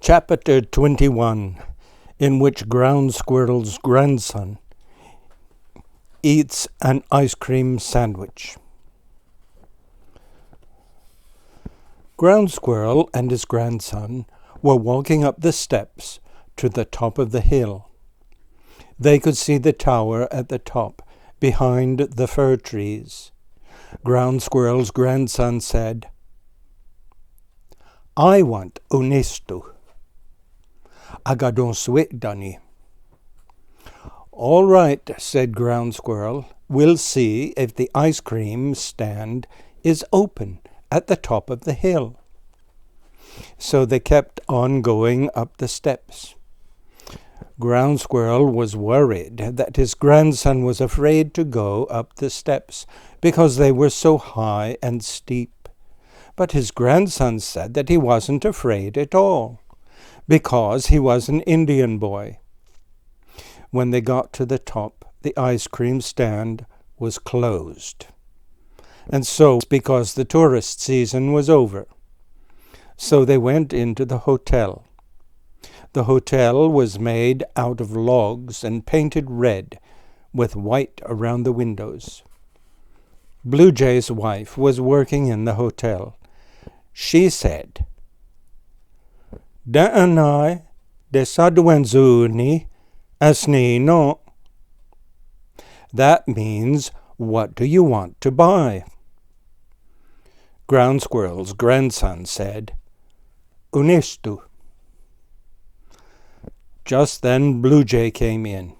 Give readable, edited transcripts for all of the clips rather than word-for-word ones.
Chapter 21, in which Groundsquirrel's grandson eats an ice cream sandwich. Groundsquirrel and his grandson were walking up the steps to the top of the hill. They could see the tower at the top, behind the fir trees. Groundsquirrel's grandson said, "I want Unestu. Agadonswitdani." "All right," said Groundsquirrel. "We'll see if the ice cream stand is open at the top of the hill." So they kept on going up the steps. Groundsquirrel was worried that his grandson was afraid to go up the steps because they were so high and steep. But his grandson said that he wasn't afraid at all, because he was an Indian boy. When they got to the top, the ice cream stand was closed. And so, because the tourist season was over. So they went into the hotel. The hotel was made out of logs and painted red with white around the windows. Bluejay's wife was working in the hotel. She said, "Da'anai desadwenzuni asni no." That means, "What do you want to buy?" Groundsquirrel's grandson said, "Unestu." Just then Bluejay came in.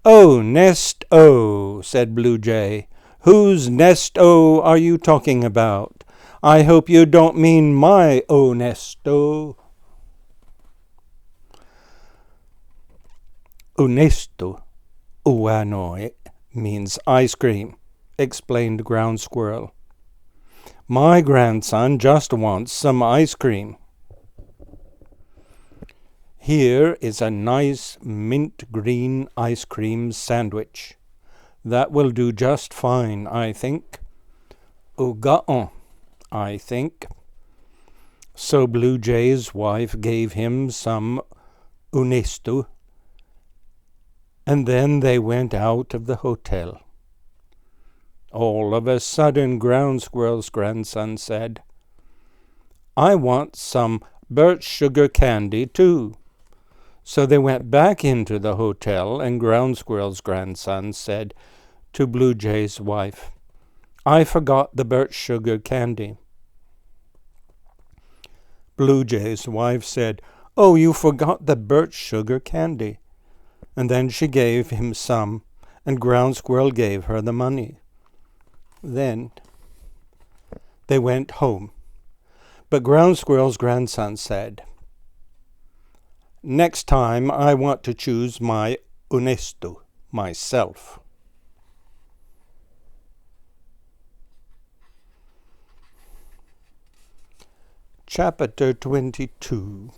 "Oh, nest-o," said Bluejay. "Whose nest-o are you talking about? I hope you don't mean my nest-o." "Unestu, uanoi," means ice cream, explained Groundsquirrel. "My grandson just wants some ice cream." "Here is a nice mint green ice cream sandwich. That will do just fine, I think. Uga'on, I think." So Bluejay's wife gave him some unestu, and then they went out of the hotel. All of a sudden, Groundsquirrel's grandson said, "I want some birch sugar candy too." So they went back into the hotel, and Groundsquirrel's grandson said to Bluejay's wife, "I forgot the birch sugar candy." Bluejay's wife said, "Oh, you forgot the birch sugar candy." And then she gave him some, and Groundsquirrel gave her the money. Then they went home. But Groundsquirrel's grandson said, "Next time I want to choose my unestu myself." Chapter 22,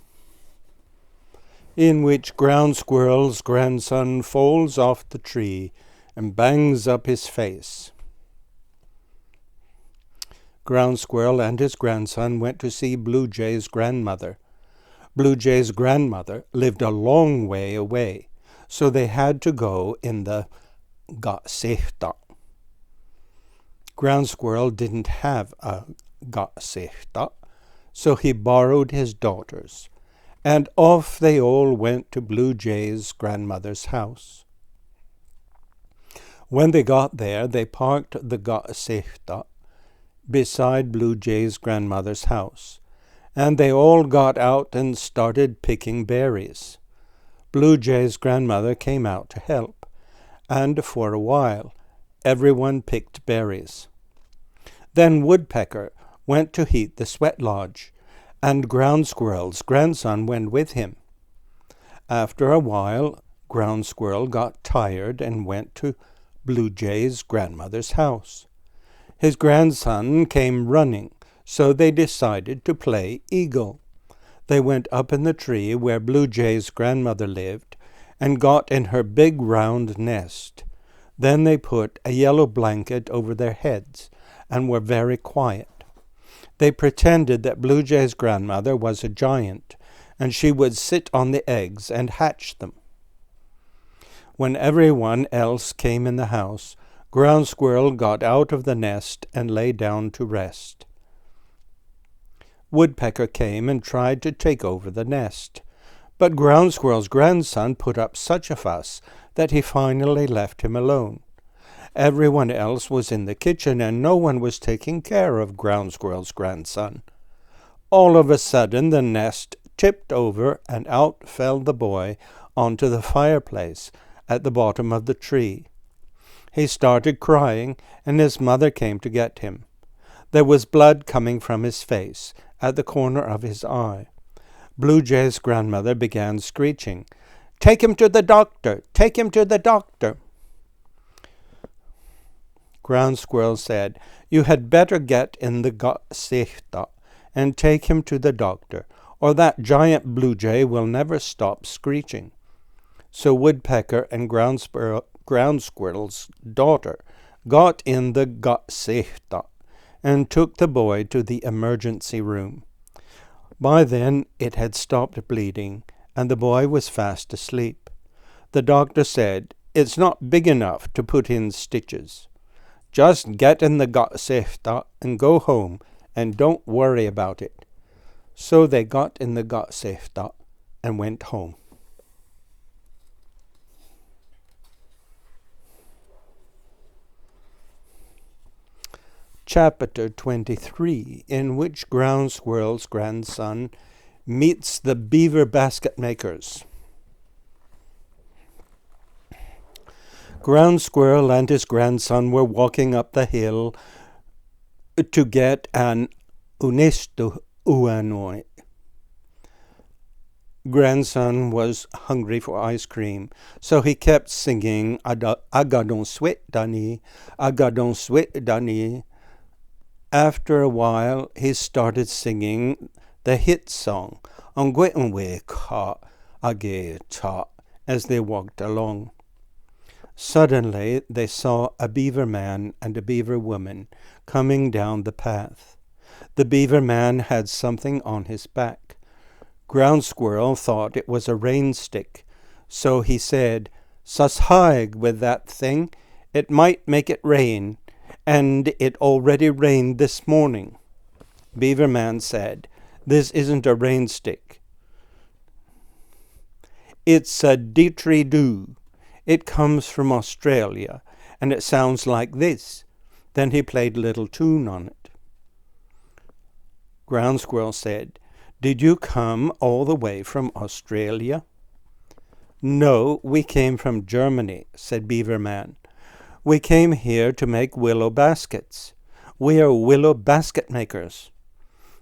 in which Groundsquirrel's grandson falls off the tree and bangs up his face. Groundsquirrel and his grandson went to see Bluejay's grandmother. Bluejay's grandmother lived a long way away, so they had to go in the gatsehta. Groundsquirrel didn't have a gatsehta, so he borrowed his daughter's, and off they all went to Bluejay's grandmother's house. When they got there, they parked the gatsehta beside Bluejay's grandmother's house, and they all got out and started picking berries. Bluejay's grandmother came out to help, and for a while everyone picked berries. Then Woodpecker went to heat the sweat lodge, and Groundsquirrel's grandson went with him. After a while, Groundsquirrel got tired and went to Bluejay's grandmother's house. His grandson came running, so they decided to play eagle. They went up in the tree where Bluejay's grandmother lived and got in her big round nest. Then they put a yellow blanket over their heads and were very quiet. They pretended that Bluejay's grandmother was a giant and she would sit on the eggs and hatch them. When everyone else came in the house, Ground Squirrel got out of the nest and lay down to rest. Woodpecker came and tried to take over the nest, but Ground Squirrel's grandson put up such a fuss that he finally left him alone. Everyone else was in the kitchen, and no one was taking care of Ground Squirrel's grandson. All of a sudden the nest tipped over, and out fell the boy onto the fireplace at the bottom of the tree. He started crying, and his mother came to get him. There was blood coming from his face, at the corner of his eye. Bluejay's grandmother began screeching, "Take him to the doctor! Take him to the doctor!" Ground Squirrel said, "You had better get in the gasichta and take him to the doctor, or that giant bluejay will never stop screeching." So Woodpecker and Ground Squirrel's daughter got in the gasichta and took the boy to the emergency room. By then it had stopped bleeding, and the boy was fast asleep. The doctor said, "It's not big enough to put in stitches. Just get in the gasichta and go home, and don't worry about it." So they got in the gasichta and went home. Chapter 23, in which Ground Squirrel's grandson meets the beaver basket makers. Ground Squirrel and his grandson were walking up the hill to get an unistu uanoi. Grandson was hungry for ice cream, so he kept singing "Agadon sweat dani, Agadon sweat dani." After a while, he started singing the hit song, "Ongwetenwe ka age ta," as they walked along. Suddenly, they saw a beaver man and a beaver woman coming down the path. The beaver man had something on his back. Ground Squirrel thought it was a rain stick, so he said, "Sushaig with that thing, it might make it rain, and it already rained this morning." Beaver Man said, "This isn't a rain stick. It's a didgeridoo. It comes from Australia, and it sounds like this." Then he played a little tune on it. Ground Squirrel said, "Did you come all the way from Australia?" "No, we came from Germany," said Beaver Man. "We came here to make willow baskets. We are willow basket makers.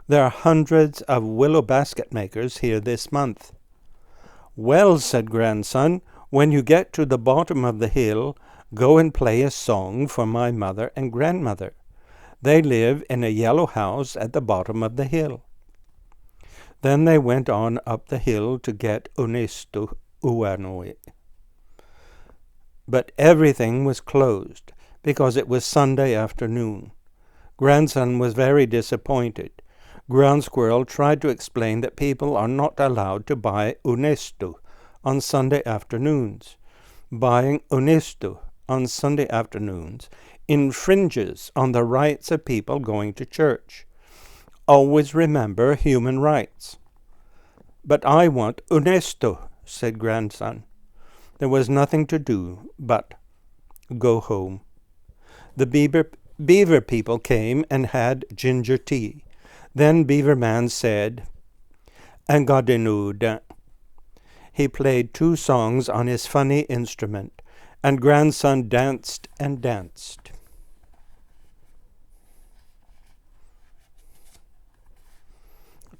There are hundreds of willow basket makers here this month." "Well," said Grandson, "when you get to the bottom of the hill, go and play a song for my mother and grandmother. They live in a yellow house at the bottom of the hill." Then they went on up the hill to get unistu uanoi. But everything was closed because it was Sunday afternoon. Grandson was very disappointed. Ground Squirrel tried to explain that people are not allowed to buy unistu on Sunday afternoons. Buying unistu on Sunday afternoons infringes on the rights of people going to church. Always remember human rights. "But I want unistu," said Grandson. There was nothing to do but go home. The beaver people came and had ginger tea. Then Beaver Man said, "Angadinu." He played 2 songs on his funny instrument, and Grandson danced and danced.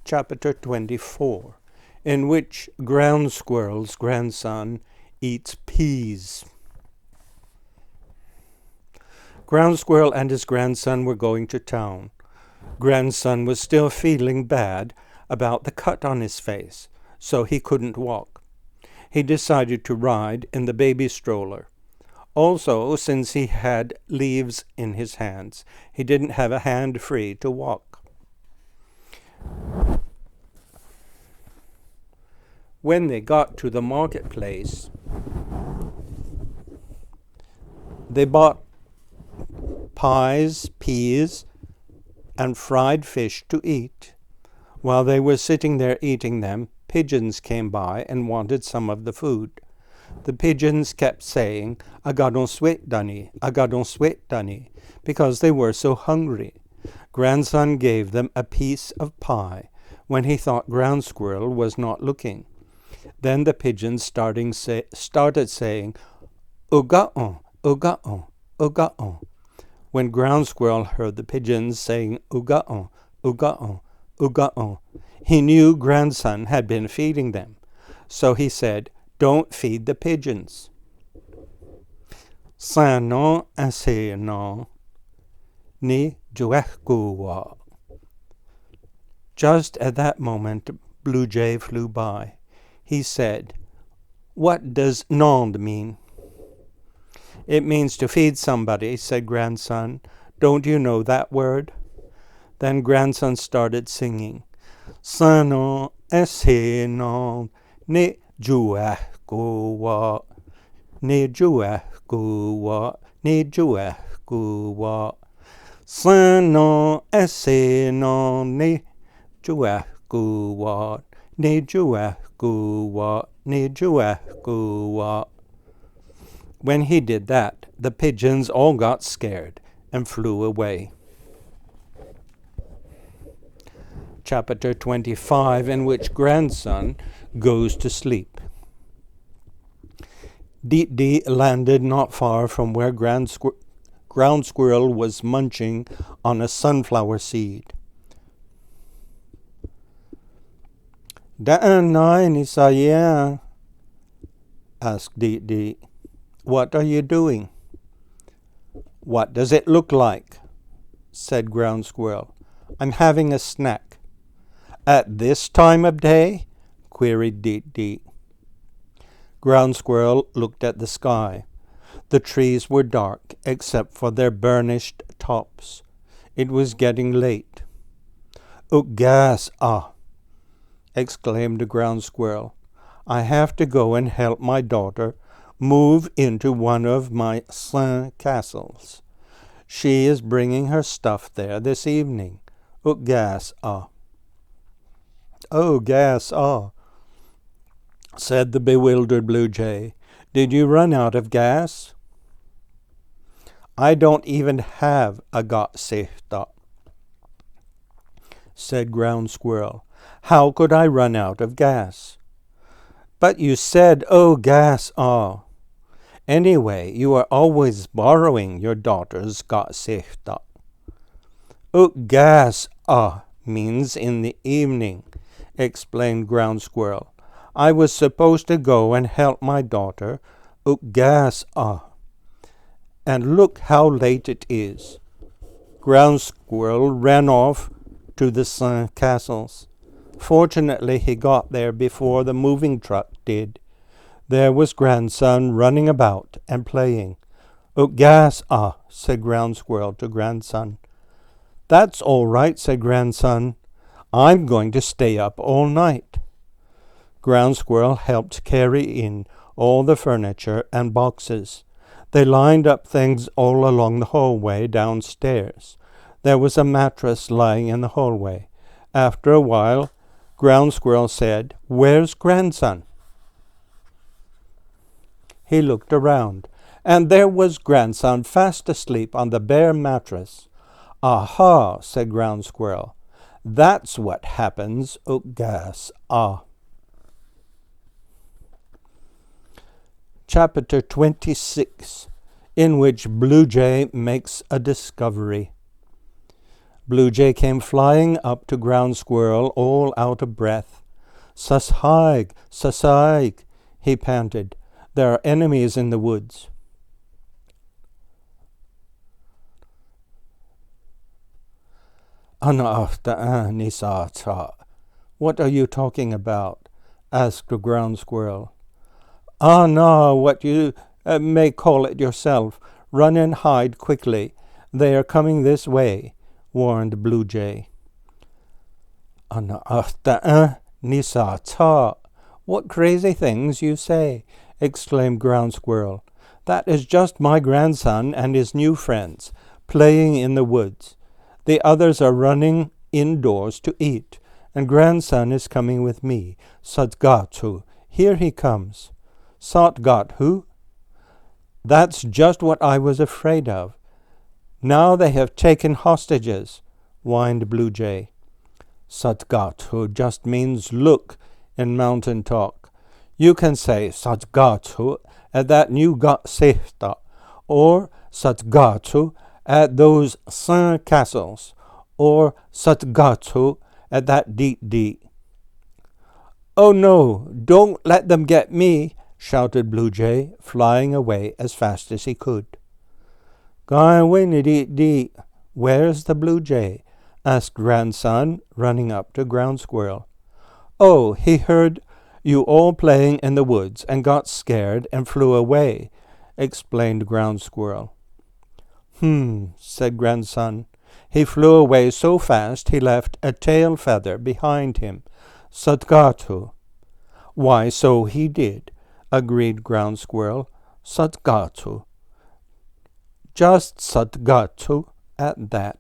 Chapter 24, in which Ground Squirrel's grandson eats peas. Ground Squirrel and his grandson were going to town. Grandson was still feeling bad about the cut on his face, so he couldn't walk. He decided to ride in the baby stroller. Also, since he had leaves in his hands, he didn't have a hand free to walk. When they got to the marketplace, they bought pies, peas, and fried fish to eat. While they were sitting there eating them, pigeons came by and wanted some of the food. The pigeons kept saying, "Agadon sweat dunny, agadon sweat dunny," because they were so hungry. Grandson gave them a piece of pie when he thought Ground Squirrel was not looking. Then the pigeons started saying, "Uga-on, uga-on, uga-on." When Ground Squirrel heard the pigeons saying, "Uga-on, uga-on, uga-on," he knew Grandson had been feeding them. So he said, "Don't feed the pigeons." Sanon asenon ni juekuwa. Just at that moment, Bluejay flew by. He said, "What does nond mean?" "It means to feed somebody," said Grandson. "Don't you know that word?" Then Grandson started singing, "Sanon asenon ni juekuwa, ni juekuwa, ni juekuwa. Sanon asenon ni juekuwa, ni juekuwa, ni juekuwa." When he did that, the pigeons all got scared and flew away. Chapter 25, in which Grandson goes to sleep. Dee landed not far from where Ground Squirrel was munching on a sunflower seed. "Da'an nine Isaiah," asked Dee. "What are you doing?" "What does it look like?" said Ground Squirrel. "I'm having a snack." "At this time of day?" queried Dee. Ground Squirrel looked at the sky. The trees were dark, except for their burnished tops. It was getting late. "Gas, exclaimed the Ground Squirrel. "I have to go and help my daughter move into one of my castles. She is bringing her stuff there this evening. Gas, "Oh, gas, said the bewildered Bluejay. "Did you run out of gas?" "I don't even have a gotsifta," said Ground Squirrel. "How could I run out of gas?" "But you said, 'Oh, gas, Anyway, you are always borrowing your daughter's gotsifta." "Gas, means in the evening," explained Ground Squirrel. "I was supposed to go and help my daughter. Gas, and look how late it is." Ground Squirrel ran off to the castles. Fortunately, he got there before the moving truck did. There was Grandson running about and playing. "Gas, said Ground Squirrel to Grandson. "That's all right," said Grandson. "I'm going to stay up all night." Ground Squirrel helped carry in all the furniture and boxes. They lined up things all along the hallway downstairs. There was a mattress lying in the hallway. After a while, Ground Squirrel said, "Where's Grandson?" He looked around, and there was Grandson fast asleep on the bare mattress. "Aha," said Ground Squirrel. "That's what happens, gas, Chapter 26, in which Bluejay makes a discovery. Bluejay came flying up to Ground Squirrel, all out of breath. "Sashaig, sashaig," he panted. "There are enemies in the woods." "What are you talking about?" asked the Ground Squirrel. "No, what you may call it yourself. Run and hide quickly. They are coming this way," warned Bluejay. "What "What crazy things you say!" exclaimed Ground Squirrel. "That is just my grandson and his new friends, playing in the woods. The others are running indoors to eat, and grandson is coming with me. Satgatu, here he comes." "Satgatu? That's just what I was afraid of. Now they have taken hostages," whined Bluejay. "Satgatu just means look in mountain talk. You can say Satgatu at that new sefta, or Satgatu at those sand castles, or Satgatu at that deet. "Oh no, don't let them get me," shouted Bluejay, flying away as fast as he could. "Deet. Where's the Bluejay?" asked Grandson, running up to Ground Squirrel. "Oh, he heard you all playing in the woods and got scared and flew away," explained Ground Squirrel. Said Grandson. "He flew away so fast he left a tail feather behind him. Satgatu." "Why, so he did," agreed Ground Squirrel. "Satgatu. Just Satgatu at that."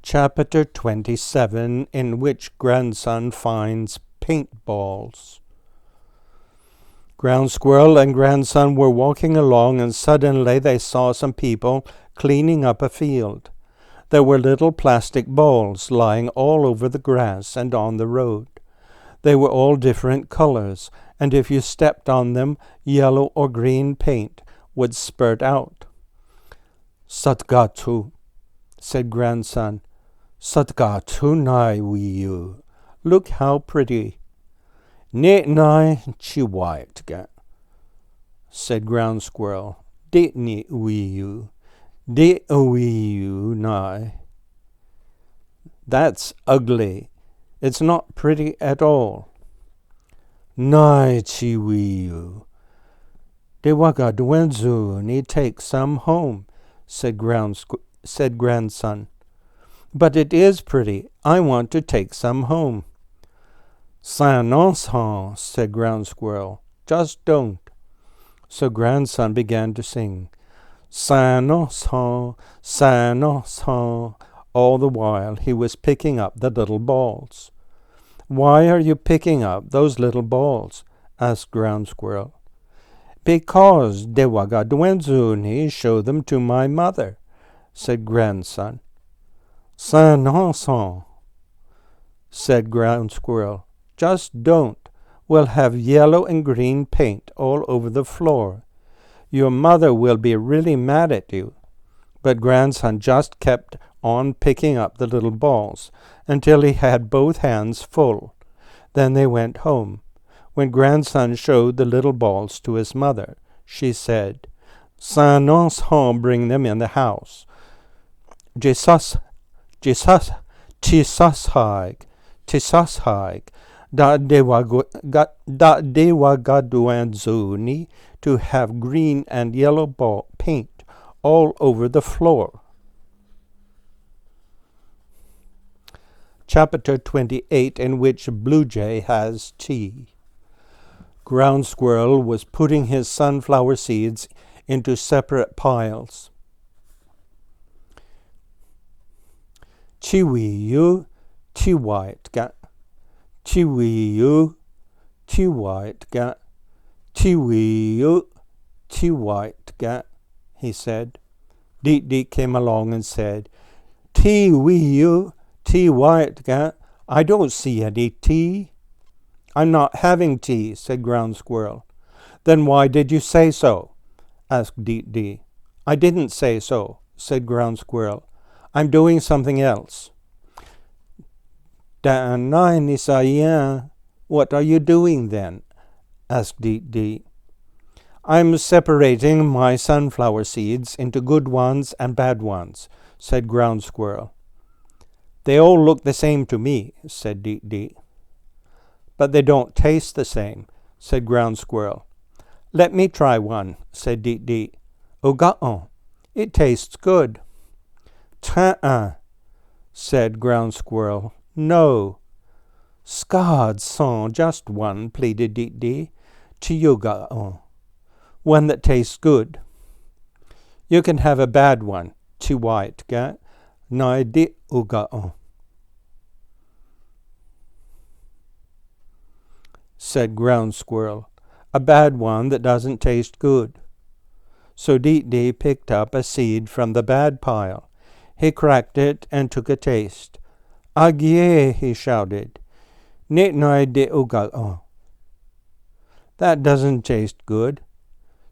Chapter 27, in which Grandson finds paintballs. Ground Squirrel and Grandson were walking along, and suddenly they saw some people cleaning up a field. There were little plastic balls lying all over the grass and on the road. They were all different colors, and if you stepped on them, yellow or green paint would spurt out. "Satgatu," said Grandson. "Satgatu nai wiyu. Look how pretty." "Nit nai chiwaitga," said Ground Squirrel. "Ditni wiyu. Dit wiyu nai." "That's ugly. It's not pretty at all." "Nai chi wiyu. Dewaga duenzu ni take some home," said Grandson. "But it is pretty. I want to take some home." "Sanon, said Ground Squirrel. "Just don't." So Grandson began to sing, "Sanon, sanon." All the while he was picking up the little balls. "Why are you picking up those little balls?" asked Ground Squirrel. "Because Dewaga Duenzuni showed them to my mother," said Grandson. "Sanon," said Ground Squirrel. "Just don't. We'll have yellow and green paint all over the floor. Your mother will be really mad at you." But Grandson just kept on picking up the little balls until he had both hands full. Then they went home. When Grandson showed the little balls to his mother, she said, "Sanon, bring them in the house. Jesus, Tisashaig, da dewa to have green and yellow ball paint all over the floor." Chapter 28, in which Bluejay has tea. Ground Squirrel was putting his sunflower seeds into separate piles. "Chiwiyu, chiwitga, chiwiyu, chiwitga, chiwiyu, chiwitga," he said. Deet came along and said, "Tiwiyu, chiwitga, I don't see any tea." "I'm not having tea," said Ground Squirrel. "Then why did you say so?" asked Deet. "I didn't say so," said Ground Squirrel. "I'm doing something else." "What are you doing then?" asked Deet. "I'm separating my sunflower seeds into good ones and bad ones," said Ground Squirrel. "They all look the same to me," said Deet. "But they don't taste the same," said Ground Squirrel. "Let me try one," said Deet. "Oh, it tastes good." "Ta-uh," said Ground Squirrel. No. Scod song, just one, pleaded Dee. Chiyuga, one that tastes good. You can have a bad one. Chiwait ga naidi uga, said Ground Squirrel. A bad one that doesn't taste good. So Dee picked up a seed from the bad pile. He cracked it and took a taste. Agye, he shouted. Nit naidi uga. That doesn't taste good.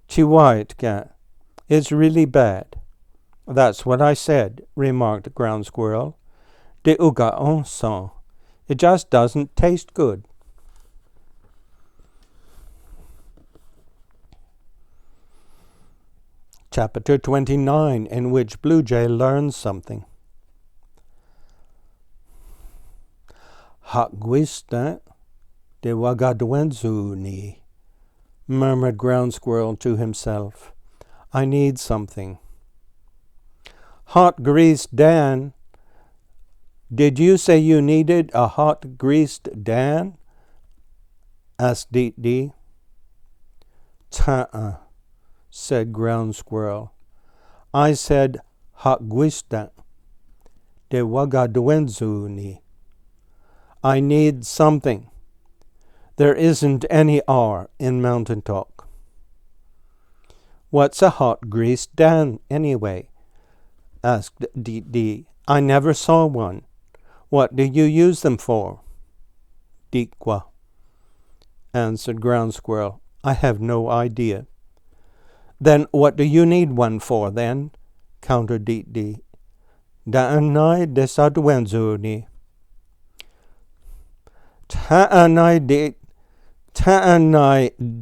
Chiwait ga. It's really bad. That's what I said, remarked Ground Squirrel. De uga son. It just doesn't taste good. Chapter 29, in which Bluejay learns something. Hakguista de wagadwenzuni, murmured Ground Squirrel to himself. I need something. Hot greased Dan. Did you say you needed a hot greased Dan? Asked Dee. Ta-uh, said Ground Squirrel. I said Hakguista de wagadwenzuni. I need something. There isn't any R in Mountain Talk. What's a hot greased Dan, anyway? Asked Dee. I never saw one. What do you use them for? Deekwa, answered Ground Squirrel. I have no idea. Then what do you need one for, then? Countered Dee. Da'anai desadwenzuni. Ta'anai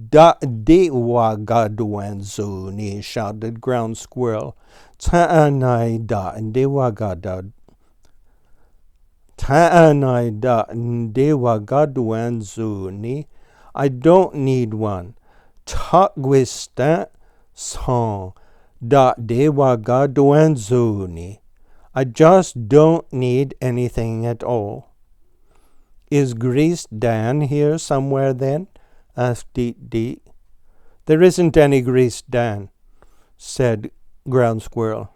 da-de-wagadwenzuni, shouted Ground Squirrel. Ta'anai da-de-wagadwenzuni. I don't need one. Ta'gwista son da-de-wagadwenzuni. I just don't need anything at all. Is Greased Dan here somewhere, then? Asked Dee. There isn't any Greased Dan, said Ground Squirrel.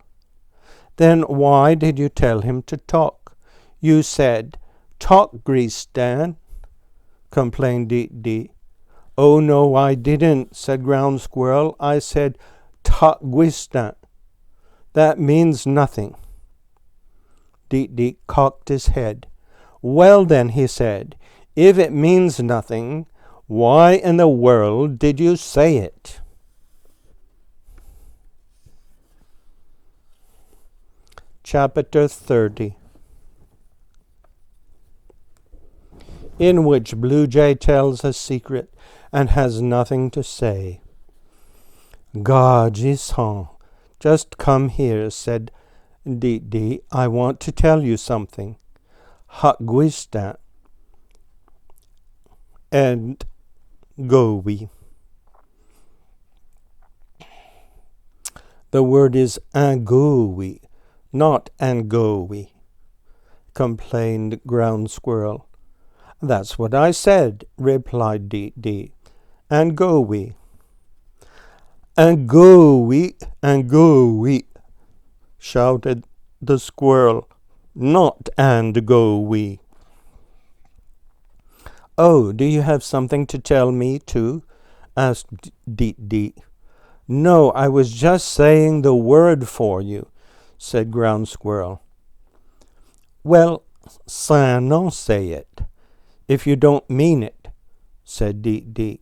Then why did you tell him to talk? You said, talk, Greased Dan, complained Dee. Oh, no, I didn't, said Ground Squirrel. I said, talk, Gwista. That means nothing. Dee cocked his head. Well, then, he said, if it means nothing, why in the world did you say it? Chapter 30, in which Bluejay tells a secret and has nothing to say. Gaji-san, just come here, said Dee. I want to tell you something. Hakguista and Gowi. The word is angowi, not angowi, complained Ground Squirrel. That's what I said, replied Dee. Angowi. Angowi, shouted the squirrel. Not and go we. Oh, do you have something to tell me, too? Asked Dee. No, I was just saying the word for you, said Ground Squirrel. Well, don't say it, if you don't mean it, said Dee.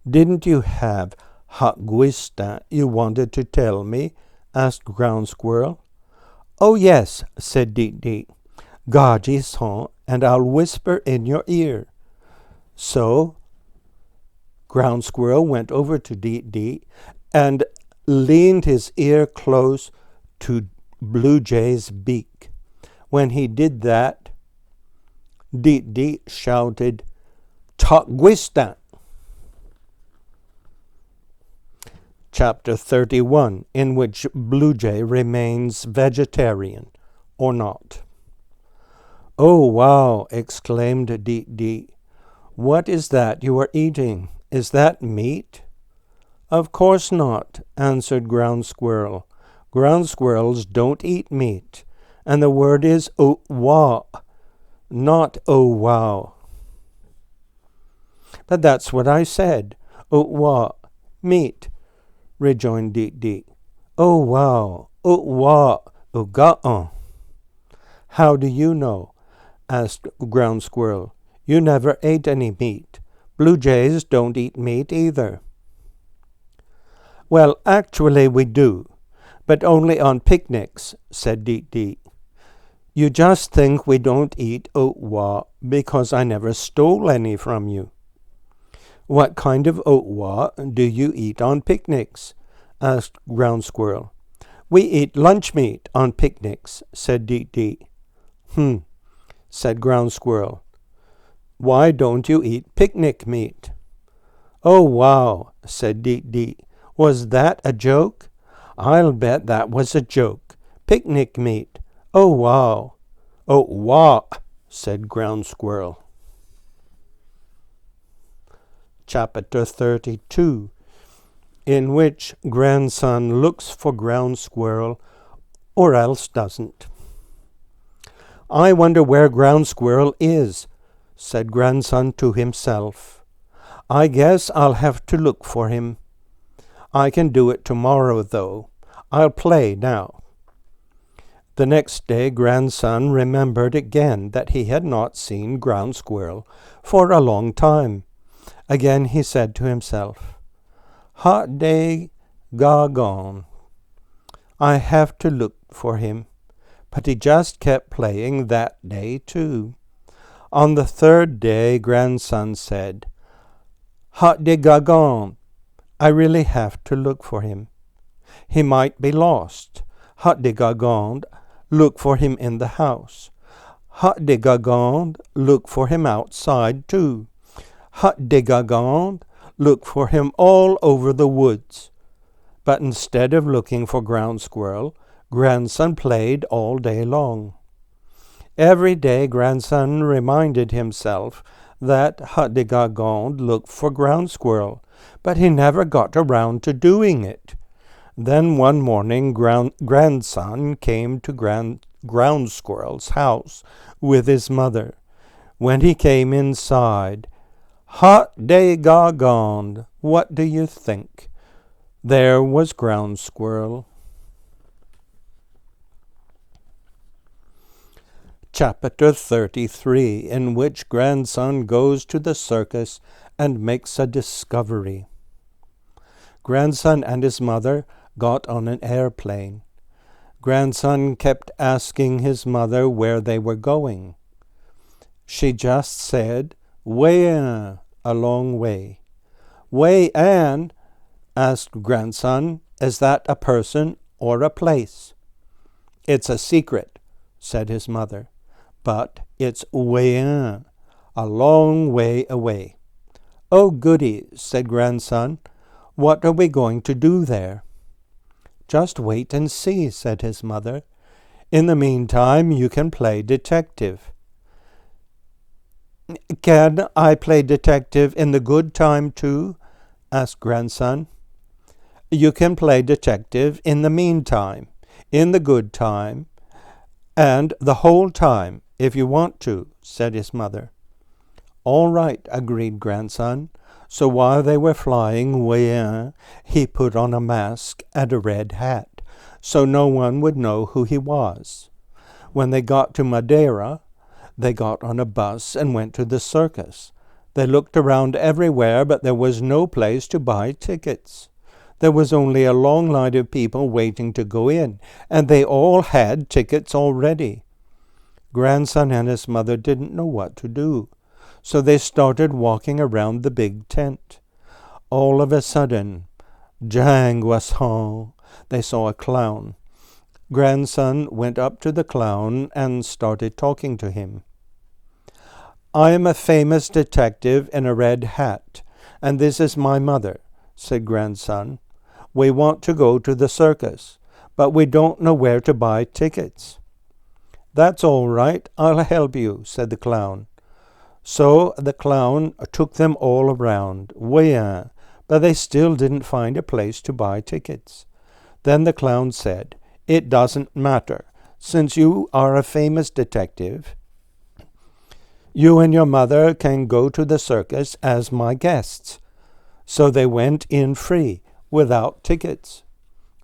Didn't you have Hakguista you wanted to tell me? Asked Ground Squirrel. Oh, yes, said Dee. Gaji-san, and I'll whisper in your ear. So Ground Squirrel went over to Dee and leaned his ear close to Bluejay's beak. When he did that, Dee shouted, Takguista! Chapter 31, in which Bluejay remains vegetarian, or not?" "Oh, wow!" exclaimed Dee. "What is that you are eating? Is that meat?" "Of course not," answered Ground Squirrel. "Ground squirrels don't eat meat, and the word is oh-wah, not oh-wow." "But that's what I said. Oh-wah, meat," rejoined Dee. "Oh, wow, oh-wah, oh-ga-uh." "How do you know?" asked Ground Squirrel. "You never ate any meat. Blue jays don't eat meat either." "Well, actually we do, but only on picnics," said Dee. "You just think we don't eat oat-wah because I never stole any from you." "What kind of oat-wah do you eat on picnics?" asked Ground Squirrel. "We eat lunch meat on picnics," said Dee. Said Ground Squirrel. "Why don't you eat picnic meat?" "Oh, wow," said Dee. "Was that a joke? I'll bet that was a joke. Picnic meat. Oh, wow." "Oh, wah," said Ground Squirrel. Chapter 32, in which Grandson looks for Ground Squirrel or else doesn't. "I wonder where Ground Squirrel is," said Grandson to himself. "I guess I'll have to look for him. I can do it tomorrow, though. I'll play now." The next day Grandson remembered again that he had not seen Ground Squirrel for a long time. Again he said to himself, "Hot day, gone. I have to look for him." But he just kept playing that day too. On the third day Grandson said, "Hot day, gone. I really have to look for him. He might be lost. Hot day, gone. Look for him in the house. Hot day, gone. Look for him outside too. Hot day, gone. Look for him all over the woods." But instead of looking for Ground Squirrel, Grandson played all day long. Every day Grandson reminded himself that Hut-de-ga-gond looked for Ground Squirrel, but he never got around to doing it. Then one morning Grandson came to Ground Squirrel's house with his mother. When he came inside, Hot-de-ga-gond, what do you think? There was Ground Squirrel. Chapter 33, in which Grandson goes to the circus and makes a discovery. Grandson and his mother got on an airplane. Grandson kept asking his mother where they were going. She just said, "Way-an, a long way." "Way-an?" asked Grandson. "Is that a person or a place?" "It's a secret," said his mother. "But it's way-an, a long way away." "Oh, goody," said Grandson. "What are we going to do there?" "Just wait and see," said his mother. "In the meantime, you can play detective." "Can I play detective in the good time, too?" asked Grandson. "You can play detective in the meantime, in the good time, and the whole time, if you want to," said his mother. "All right," agreed Grandson. So while they were flying way, he put on a mask and a red hat, so no one would know who he was. When they got to Madeira, they got on a bus and went to the circus. They looked around everywhere, but there was no place to buy tickets. There was only a long line of people waiting to go in, and they all had tickets already. Grandson and his mother didn't know what to do, so they started walking around the big tent. All of a sudden, jang-was-hong, they saw a clown. Grandson went up to the clown and started talking to him. "I am a famous detective in a red hat, and this is my mother," said Grandson. "We want to go to the circus, but we don't know where to buy tickets." "That's all right. I'll help you," said the clown. So the clown took them all around, but they still didn't find a place to buy tickets. Then the clown said, "It doesn't matter. Since you are a famous detective, you and your mother can go to the circus as my guests." So they went in free, without tickets.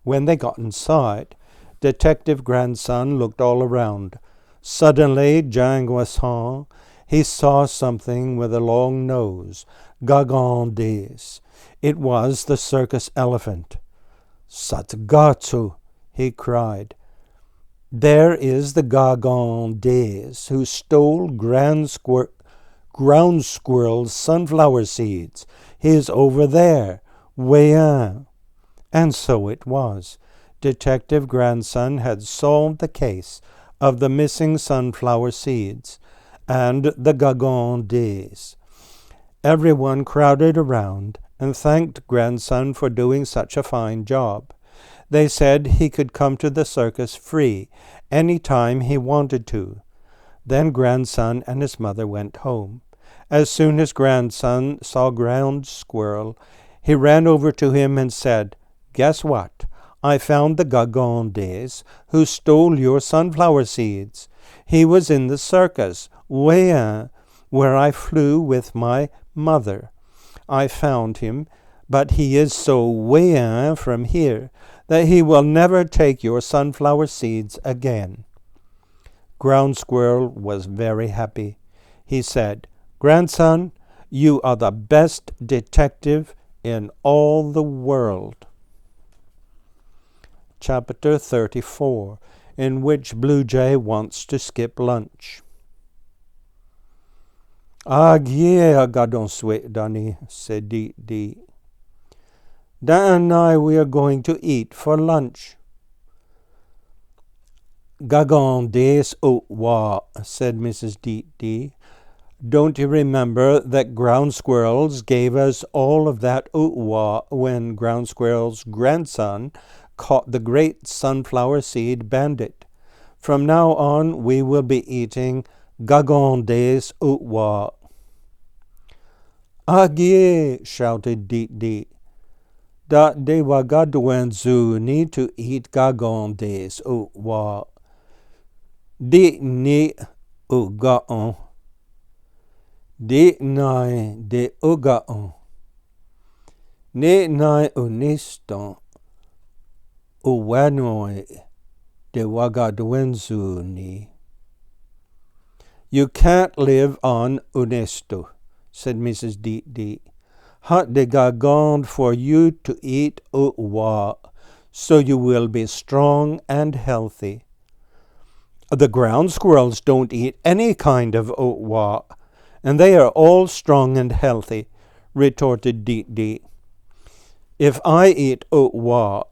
When they got inside, Detective Grandson looked all around. Suddenly, Janguasson, he saw something with a long nose, Gagondis. It was the circus elephant. "Satgatsu," he cried. "There is the Gagondis who stole Groundsquirrel's sunflower seeds. He is over there, Wayan." And so it was. Detective Grandson had solved the case of the missing sunflower seeds and the Gagondis. Everyone crowded around and thanked Grandson for doing such a fine job. They said he could come to the circus free any time he wanted to. Then Grandson and his mother went home. As soon as Grandson saw Groundsquirrel, he ran over to him and said, "Guess what? I found the Gagondis who stole your sunflower seeds. He was in the circus, where I flew with my mother. I found him, but he is so way from here that he will never take your sunflower seeds again." Groundsquirrel was very happy. He said, "Grandson, you are the best detective in all the world." Chapter 34, in which Bluejay wants to skip lunch. "Yeah, Gadonswedani," said Dee. "Dan and I, we are going to eat for lunch." "Gagondis Otwa," said Mrs. Dee. "Don't you remember that Ground Squirrels gave us all of that Otwa when Ground Squirrel's grandson caught the great sunflower seed bandit? From now on, we will be eating Gagondis Otwa." "Agye," shouted Dee. "Dat de wagadwenzu need to eat Gagondis Otwa. Dee ni ugaon. Dee nai de ugaon. Ne nai uniston. Uwanoi de wagadwenzu ni." "You can't live on unesto," said Mrs. Dee. "Hot de gagond for you to eat Otwa, so you will be strong and healthy." "The ground squirrels don't eat any kind of Otwa, and they are all strong and healthy," retorted Dee. "If I eat Otwa,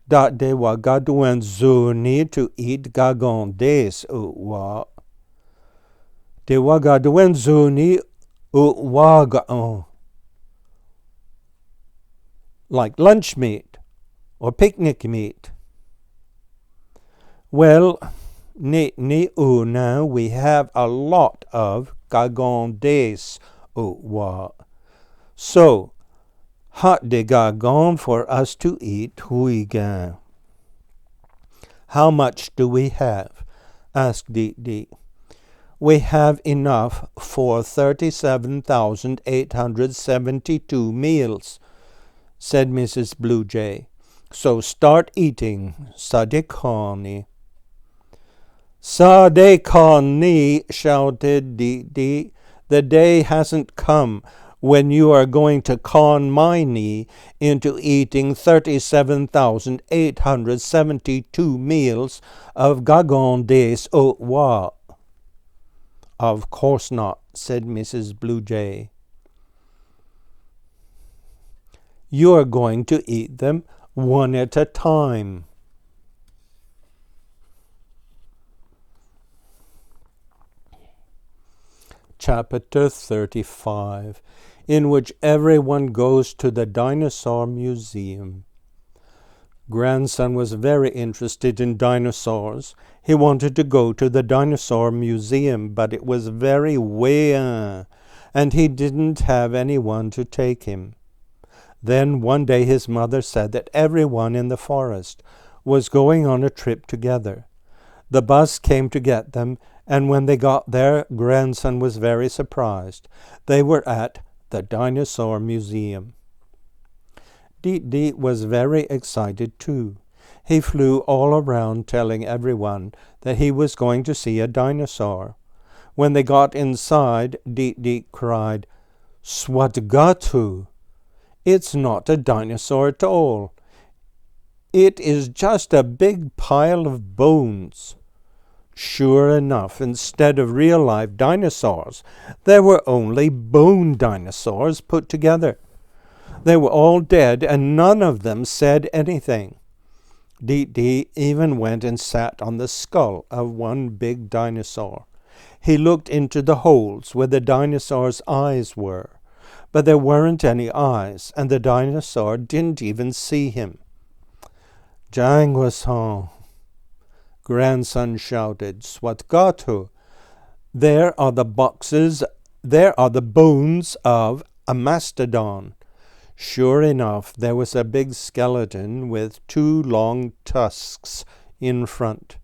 dat de wagadwenzu need to eat Gagondis Otwa. De wagadwenzu ni Otwa like lunch meat or picnic meat." "Well, now we have a lot of Gagondis Otwa. So, hot de gagon for us to eat huigan." "How much do we have?" asked Dee. "We have enough for 37,872 meals," said Mrs. Bluejay. "So start eating, Sadekani." "Sadekani," shouted Dee. "The day hasn't come when you are going to con my knee into eating 37,872 meals of Gagondis Otwa." "Of course not," said Mrs. Bluejay. "You are going to eat them one at a time." Chapter 35, in which everyone goes to the dinosaur museum. Grandson was very interested in dinosaurs. He wanted to go to the dinosaur museum, but it was very way, and he didn't have anyone to take him. Then one day his mother said that everyone in the forest was going on a trip together. The bus came to get them, and when they got there, grandson was very surprised. They were at the dinosaur museum. Deet Deet was very excited too. He flew all around telling everyone that he was going to see a dinosaur. When they got inside, Deet Deet cried, "Swatgatu! It's not a dinosaur at all. It is just a big pile of bones." Sure enough, instead of real-life dinosaurs, there were only bone dinosaurs put together. They were all dead, and none of them said anything. Deet Deet even went and sat on the skull of one big dinosaur. He looked into the holes where the dinosaur's eyes were, but there weren't any eyes, and the dinosaur didn't even see him. "Jangwason," grandson shouted, "Swatgatu! There are the bones of a mastodon." Sure enough, there was a big skeleton with 2 long tusks in front,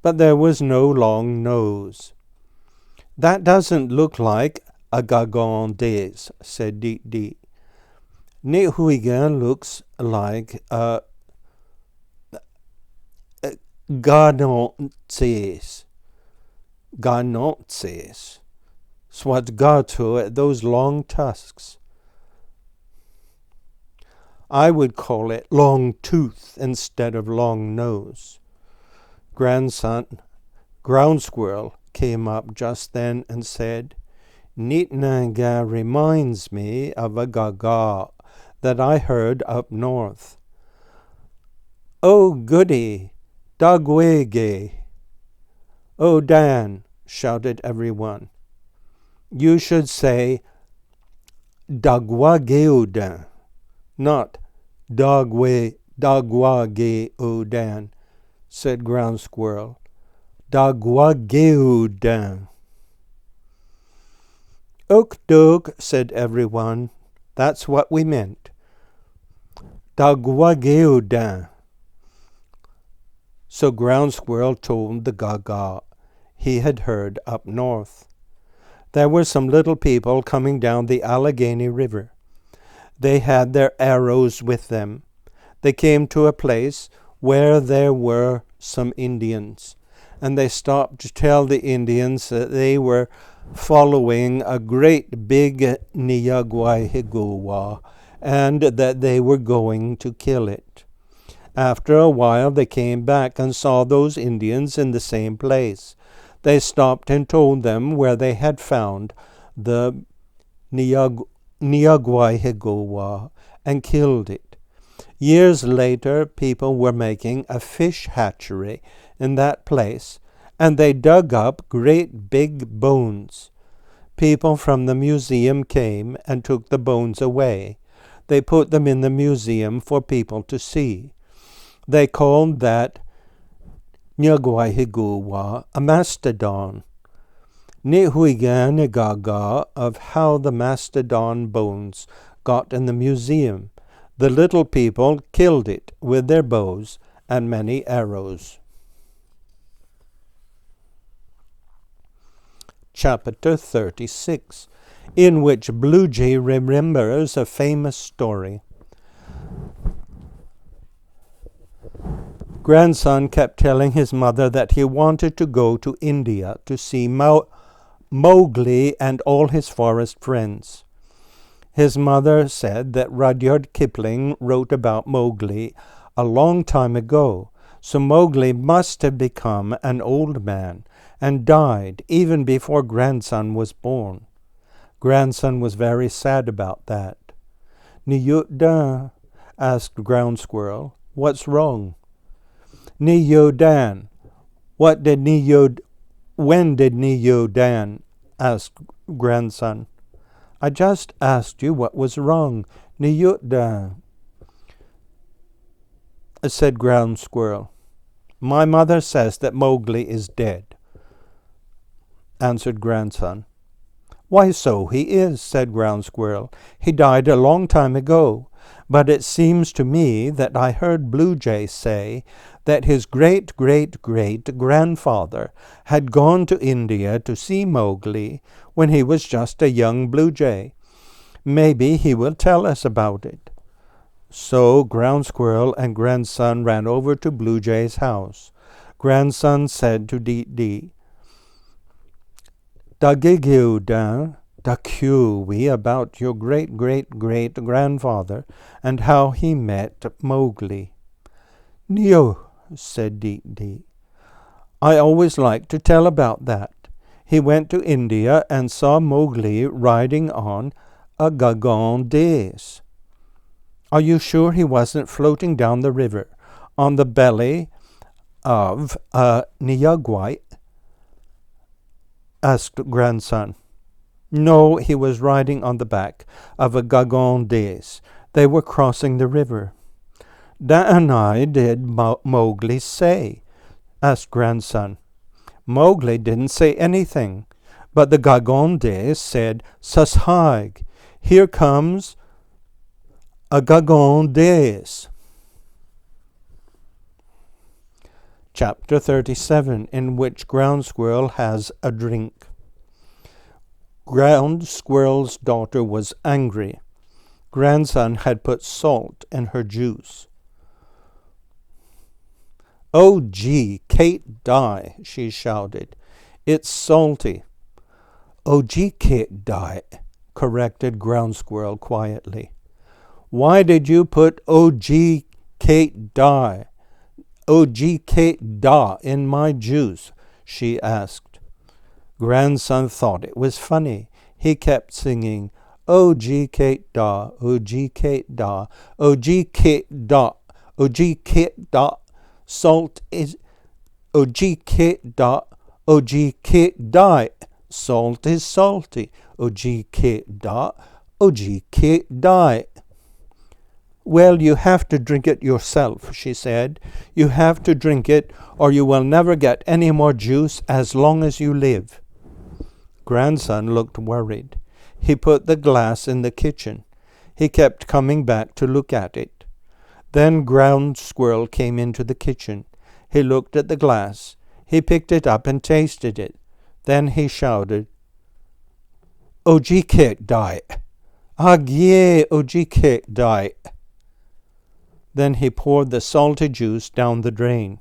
but there was no long nose. "That doesn't look like a Gagondés," said Deet Deet. "Nihuigan looks like a Ganontzes. Swatgatu at those long tusks. I would call it long tooth instead of long nose." Groundsquirrel came up just then and said, "Nitnanga reminds me of a gaga that I heard up north." "Oh, goody! Dagwege!" "Oh, Dan!" shouted everyone. "You should say Dagwageudan, not Dagwageudan," said Groundsquirrel. "Dagwageudan." "Okdog," said everyone. "That's what we meant. Dagwageudan." So Groundsquirrel told the Gaga he had heard up north. There were some little people coming down the Allegheny River. They had their arrows with them. They came to a place where there were some Indians, and they stopped to tell the Indians that they were following a great big Niyagwahigua, and that they were going to kill it. After a while they came back and saw those Indians in the same place. They stopped and told them where they had found the Niyagwahigua and killed it. Years later, people were making a fish hatchery in that place, and they dug up great big bones. People from the museum came and took the bones away. They put them in the museum for people to see. They called that Nyagwahigua a mastodon. Nihuiganigaga of how the mastodon bones got in the museum. The little people killed it with their bows and many arrows. Chapter 36, in which Bluejay remembers a famous story. Grandson kept telling his mother that he wanted to go to India to see Mowgli and all his forest friends. His mother said that Rudyard Kipling wrote about Mowgli a long time ago, so Mowgli must have become an old man and died even before grandson was born. Grandson was very sad about that. "Niyutda?" asked Groundsquirrel. "What's wrong?" "Niyodan. When did Niyodan?" asked grandson. "I just asked you what was wrong. Niyutda," said Groundsquirrel. My mother says that Mowgli is dead, answered grandson. Why, so he is, said Groundsquirrel. He died a long time ago, but it seems to me that I heard Bluejay say that his great-great-great-grandfather had gone to India to see Mowgli when he was just a young bluejay. Maybe he will tell us about it. So Groundsquirrel and grandson ran over to Bluejay's house. Grandson said to Dee, we about your great-great-great-grandfather and how he met Mowgli. Neo, said Dee. I always like to tell about that. He went to India and saw Mowgli riding on a Gagondais. Are you sure he wasn't floating down the river on the belly of a Nyagwai? Asked grandson. No, he was riding on the back of a Gagondais. They were crossing the river. Danai did Mowgli say? Asked grandson. Mowgli didn't say anything, but the Gagondais said, Sashaig, here comes a Gagondais. Chapter 37, in which Groundsquirrel has a drink. Groundsquirrel's daughter was angry. Grandson had put salt in her juice. Oh, gee, Kate die, she shouted. It's salty. Oh, gee, Kate die, corrected Groundsquirrel quietly. Why did you put oh, gee, Kate die? Oh, gee, Kate da in my juice, she asked. Grandson thought it was funny. He kept singing, oh, gee, Kate da, oh, gee, Kate da, oh, gee, Kate da, oh, gee, Kate da. Salt is, oh, gee, Kate da, oh, gee, Kate die. Salt is salty, oh, gee, Kate da, oh, gee, Kate die. Well, you have to drink it yourself, she said. You have to drink it, or you will never get any more juice as long as you live. Grandson looked worried. He put the glass in the kitchen. He kept coming back to look at it. Then Groundsquirrel came into the kitchen. He looked at the glass. He picked it up and tasted it. Then he shouted, Oh, gee, Kate die. Agye, oh, gee, Kate die. Then he poured the salty juice down the drain.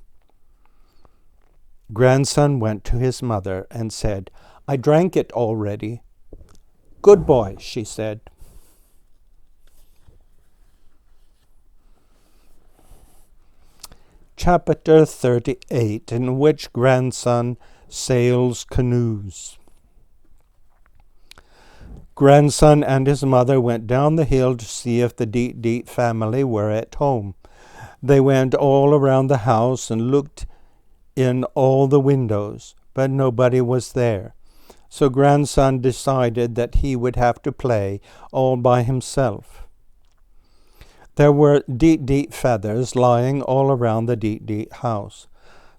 Grandson went to his mother and said, I drank it already. Good boy, she said. Chapter 38, in which grandson sails canoes. Grandson and his mother went down the hill to see if the Deet family were at home. They went all around the house and looked in all the windows, but nobody was there. So grandson decided that he would have to play all by himself. There were Deet feathers lying all around the Deet house.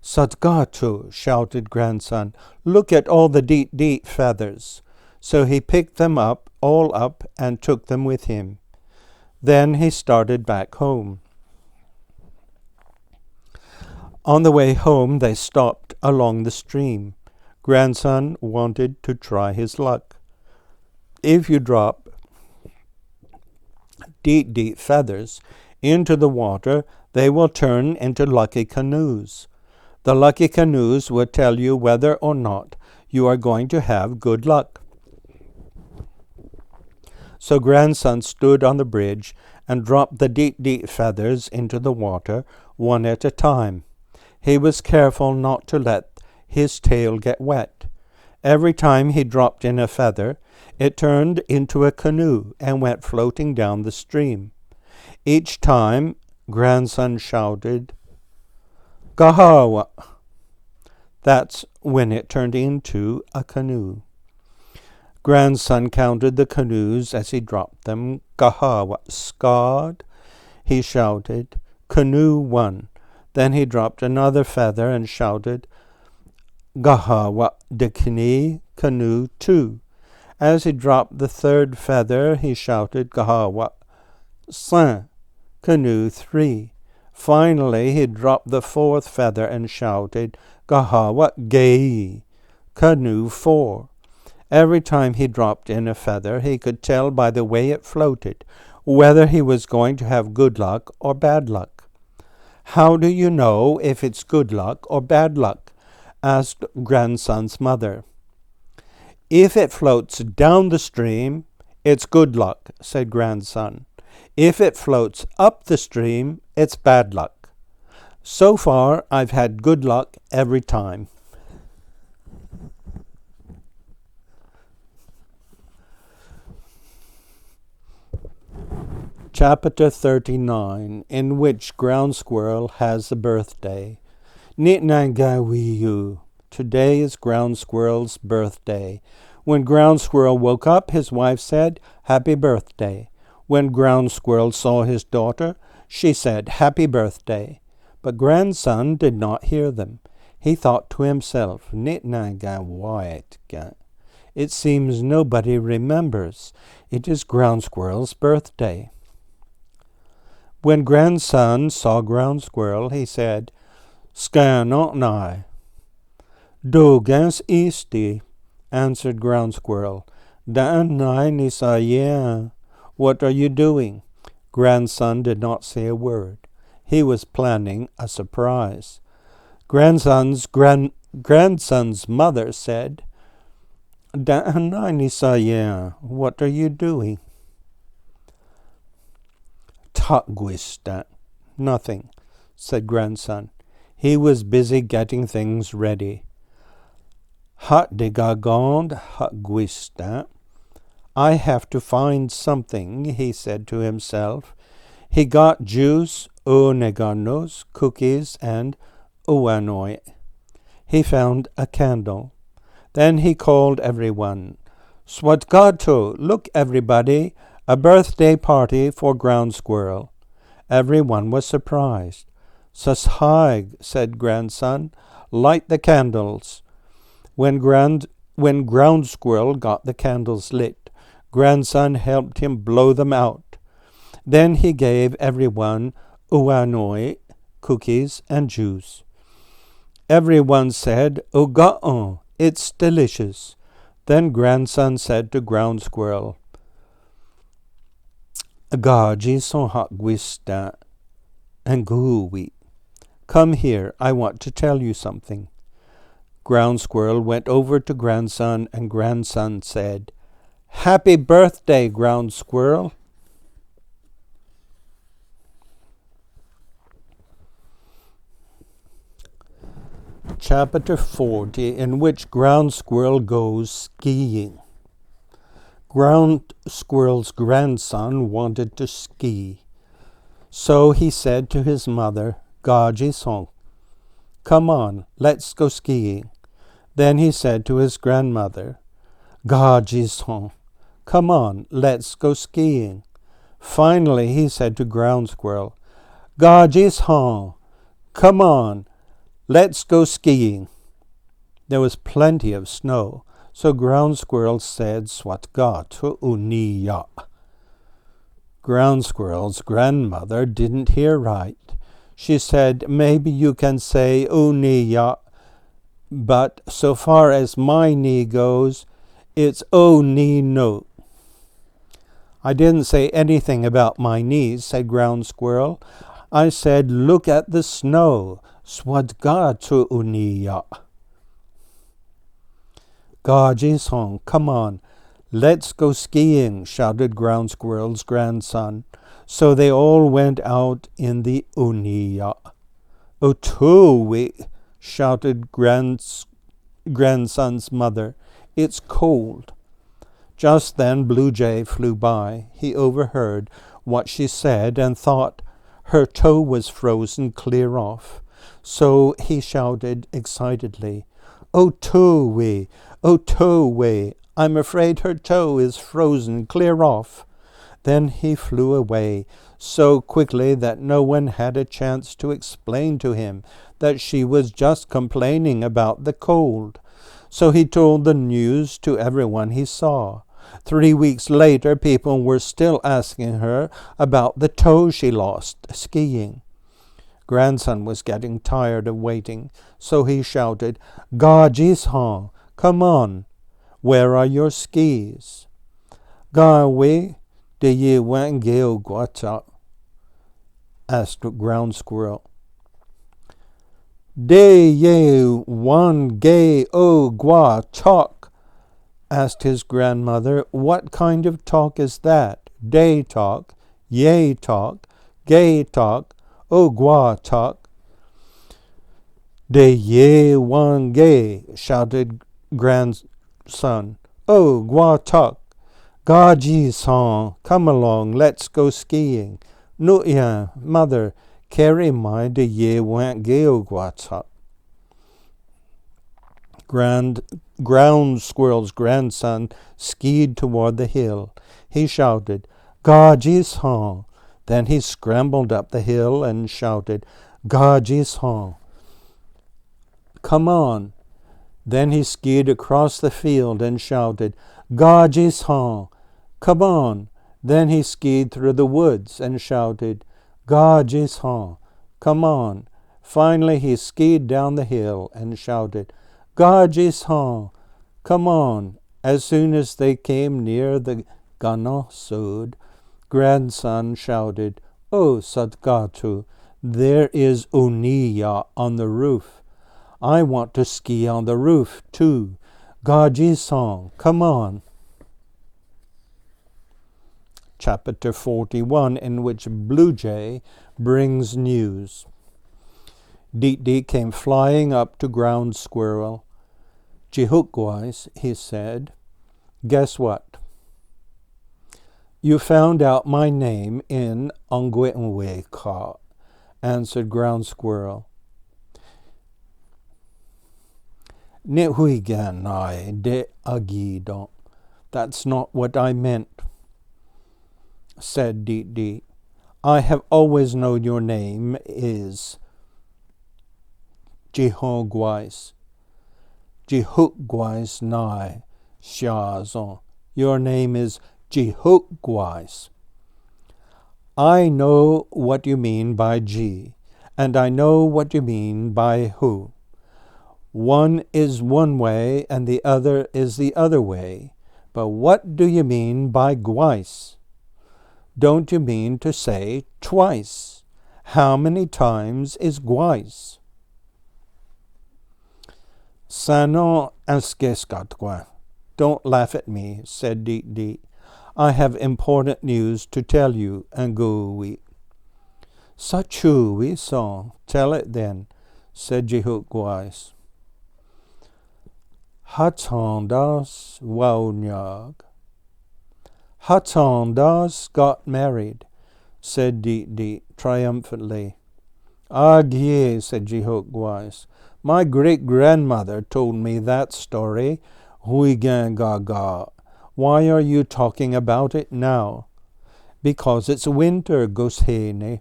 Sadgatu, shouted grandson, look at all the Deet feathers. So he picked them all up, and took them with him. Then he started back home. On the way home, they stopped along the stream. Grandson wanted to try his luck. If you drop Deet feathers into the water, they will turn into lucky canoes. The lucky canoes will tell you whether or not you are going to have good luck. So grandson stood on the bridge and dropped the Deet feathers into the water one at a time. He was careful not to let his tail get wet. Every time he dropped in a feather, it turned into a canoe and went floating down the stream. Each time, grandson shouted, Gahawa! That's when it turned into a canoe. Grandson counted the canoes as he dropped them. Gahawa! Skad! He shouted. Canoe 1. Then he dropped another feather and shouted, Gahawa dekni canoe 2. As he dropped the third feather, he shouted, Gahawa san canoe 3. Finally, he dropped the fourth feather and shouted, Gahawa gei canoe 4. Every time he dropped in a feather, he could tell by the way it floated whether he was going to have good luck or bad luck. How do you know if it's good luck or bad luck? Asked grandson's mother. If it floats down the stream, it's good luck, said grandson. If it floats up the stream, it's bad luck. So far, I've had good luck every time. Chapter 39, in which Groundsquirrel has a birthday. Nitnagawiyu. Today is Groundsquirrel's birthday. When Groundsquirrel woke up, his wife said, Happy birthday. When Groundsquirrel saw his daughter, she said, Happy birthday. But grandson did not hear them. He thought to himself, Nitnagawitka. It seems nobody remembers. It is Groundsquirrel's birthday. When grandson saw Groundsquirrel, he said, Skanotnai. Dogans Easty, answered Groundsquirrel. Danai Nisaya. What are you doing? Grandson did not say a word. He was planning a surprise. Grandson's mother said, Danai Nisaya. What are you doing? Takguista. Nothing, said grandson. He was busy getting things ready. Hat de gagond hatguista. I have to find something, he said to himself. He got juice, oneganos, cookies, and uanoi. He found a candle. Then he called everyone. Swatgato, look everybody, a birthday party for Groundsquirrel. Everyone was surprised. Sashaig, said grandson, light the candles. When Groundsquirrel got the candles lit, grandson helped him blow them out. Then he gave everyone uanoi, cookies, and juice. Everyone said, Oga'on, it's delicious. Then grandson said to Groundsquirrel, Gaji son hatguista and guhui. Come here, I want to tell you something. Groundsquirrel went over to grandson, and grandson said, Happy birthday, Groundsquirrel. Chapter 40, in which Groundsquirrel goes skiing. Groundsquirrel's grandson wanted to ski. So he said to his mother, Gaji son, come on, let's go skiing. Then he said to his grandmother, Gaji son, come on, let's go skiing. Finally he said to Groundsquirrel, Gaji son, come on, let's go skiing. There was plenty of snow, so Groundsquirrel said, Swatgato uniya. Groundsquirrel's grandmother didn't hear right. She said, maybe you can say uniya, but so far as my knee goes, it's o knee no. I didn't say anything about my knees, said Groundsquirrel. I said, look at the snow. Swatgato uniya. Gaji son, come on, let's go skiing, shouted Groundsquirrel's grandson. So they all went out in the uniya. Otuwi, shouted grandson's mother. It's cold. Just then Bluejay flew by. He overheard what she said and thought her toe was frozen clear off. So he shouted excitedly, Otuwi, I'm afraid her toe is frozen clear off. Then he flew away so quickly that no one had a chance to explain to him that she was just complaining about the cold. So he told the news to everyone he saw. 3 weeks later, people were still asking her about the toe she lost skiing. Grandson was getting tired of waiting, so he shouted, "Gajishon, come on. Where are your skis?" "Gawe, de ye wan geo guata?" asked Ground Squirrel. "De ye wan ge o gua talk?" asked his grandmother. "What kind of talk is that? Day talk, yay talk, gay talk, o gua talk?" "De ye wan gay," shouted grandson. "O gua talk. Gaji son, come along, let's go skiing. Nuya, mother, carry my de ye wan gay gua talk." Ground Squirrel's grandson skied toward the hill. He shouted, "Gaji-san." Then he scrambled up the hill and shouted, "Gaji-san, come on." Then he skied across the field and shouted, "Gaji-san, come on." Then he skied through the woods and shouted, "Gaji-san, come on." Finally he skied down the hill and shouted, "Gaji-san, come on." As soon as they came near the Ganosod, grandson shouted, "Oh, Sadgatu, there is Uniya on the roof. I want to ski on the roof too. Gaji-san, come on." Chapter 41, in which Bluejay brings news. Deet came flying up to Ground Squirrel. "Jihookwise," he said, "guess what? You found out my name in Ongwetnwe-ka," answered Ground Squirrel. "Nihuiganai de agidon. That's not what I meant," said Deet. "I have always known your name is Jihookwise. Jihookwise nai Shazon. Your name is Jihookwise. I know what you mean by Ji, and I know what you mean by Hu. One is one way and the other is the other way. But what do you mean by Gwice? Don't you mean to say twice? How many times is Gwice?" "Sanon askeskatwa. Don't laugh at me," said Deet. "I have important news to tell you, Angui." "Sachu son, tell it then," said Jihookwise. "Hatondas Waunyag. Hatondas got married," said Deet triumphantly. "Agye," said Jihookwise. "My great-grandmother told me that story. Huigangaga. Why are you talking about it now?" "Because it's winter, Goshene.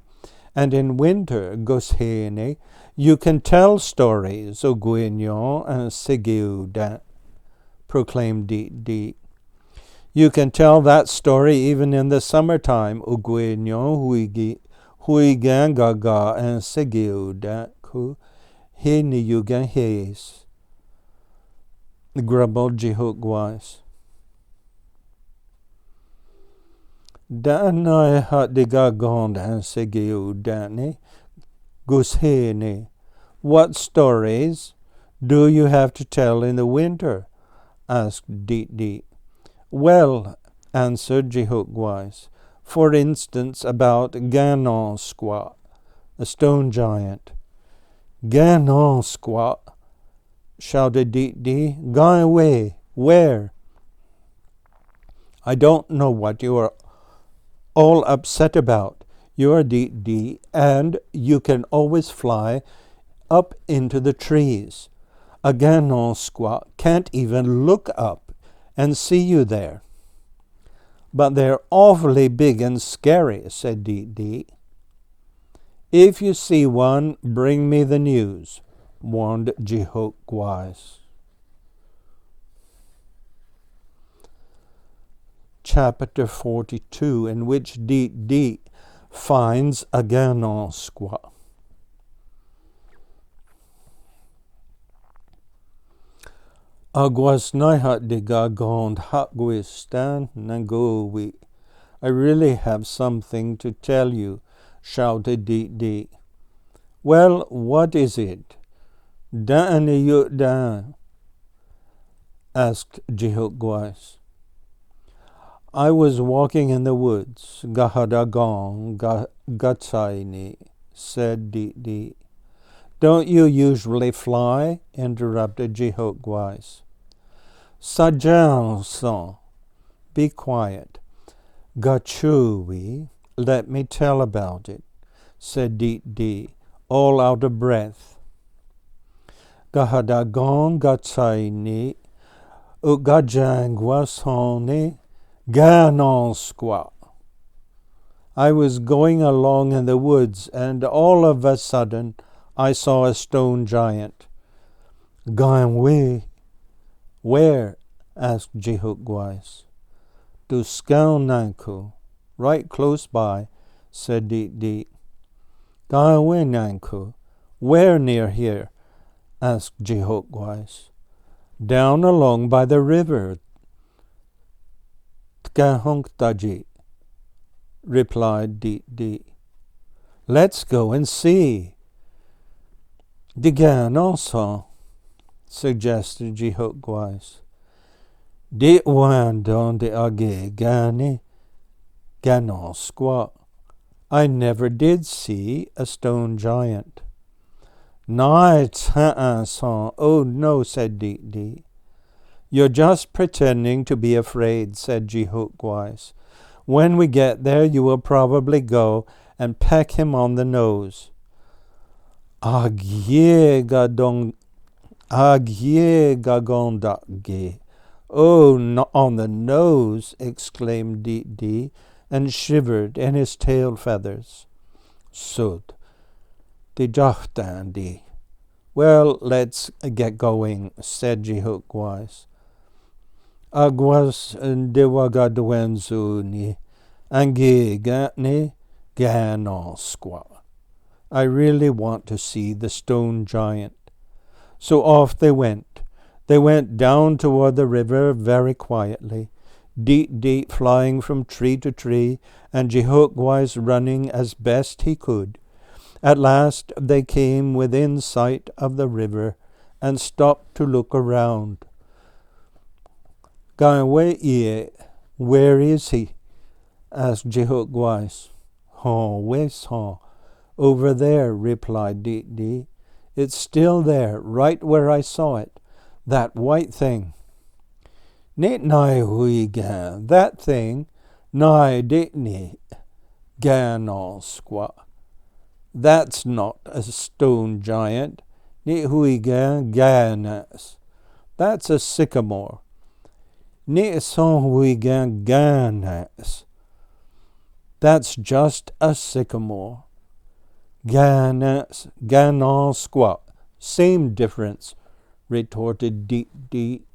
And in winter, Goshene, you can tell stories, Ogwinyon and Sigiuda," proclaimed Deet. "You can tell that story even in the summertime, Ogwinyon, Huigangaga and Sigiuda, Hiniyugan Hayes," grumbled Jihookwise. "Danai Hatdigagond and Sigiudani, Gushene. What stories do you have to tell in the winter?" asked Deet. "Well," answered Jihookwise, "for instance, about Ganon Squat, a stone giant." "Ganon Squat," shouted Deet. "Gone away. Where?" "I don't know what you are all upset about. You're Deet, and you can always fly up into the trees. A Ganon Squat can't even look up and see you there." But they're awfully big and scary, said Dee. If you see one, bring me the news, warned Jihok wise. Chapter 42, in which Dee finds a Groundsquirrel. Agwasnaihat de gagond hakwistan nangowi. I really have something to tell you, shouted Dee. Well, what is it? Da'ani yu'dan, asked Jihok. I was walking in the woods. Gahadagon gatsaini, said Dee. Don't you usually fly? Interrupted Jihok. Sajan, be quiet. Gachuwi, let me tell about it, said Dee, all out of breath. Gahadagon gatsaini, ugajangwasoni, Groundsquirrel. I was going along in the woods, and all of a sudden I saw a stone giant. Ganwe. Where? Asked Jihok. To Nanku, right close by, said Dee. Ganwe Nanku. Where near here? Asked Jihok. Down along by the river. Tkahunktaji, replied Dee. Let's go and see. Digan also, suggested Jihok. Dit wan don de age gani Groundsquirrel. I never did see a stone giant. Oh no, said Dee. You're just pretending to be afraid, said Jihok. When we get there, you will probably go and peck him on the nose. Agye gagondage. Oh, not on the nose, exclaimed Dee, and shivered in his tail feathers. Sud, de jachtandi. Well, let's get going, said Jihok. Agwas dewagadwenzuni angigani Groundsquirrel. I really want to see the stone giant. So off they went. They went down toward the river very quietly, Dee flying from tree to tree, and Jihok running as best he could. At last they came within sight of the river and stopped to look around. Ganwe, where is he? Asked Jihok. Where's over there, replied Dee. It's still there, right where I saw it, that white thing. Nit nai huigan, that thing, nai ditni, Groundsquirrel. That's not a stone giant. Nit huigan ganas. That's a sycamore. Nit son huigan ganas. That's just a sycamore. Groundsquirrel. Same difference, retorted Dee.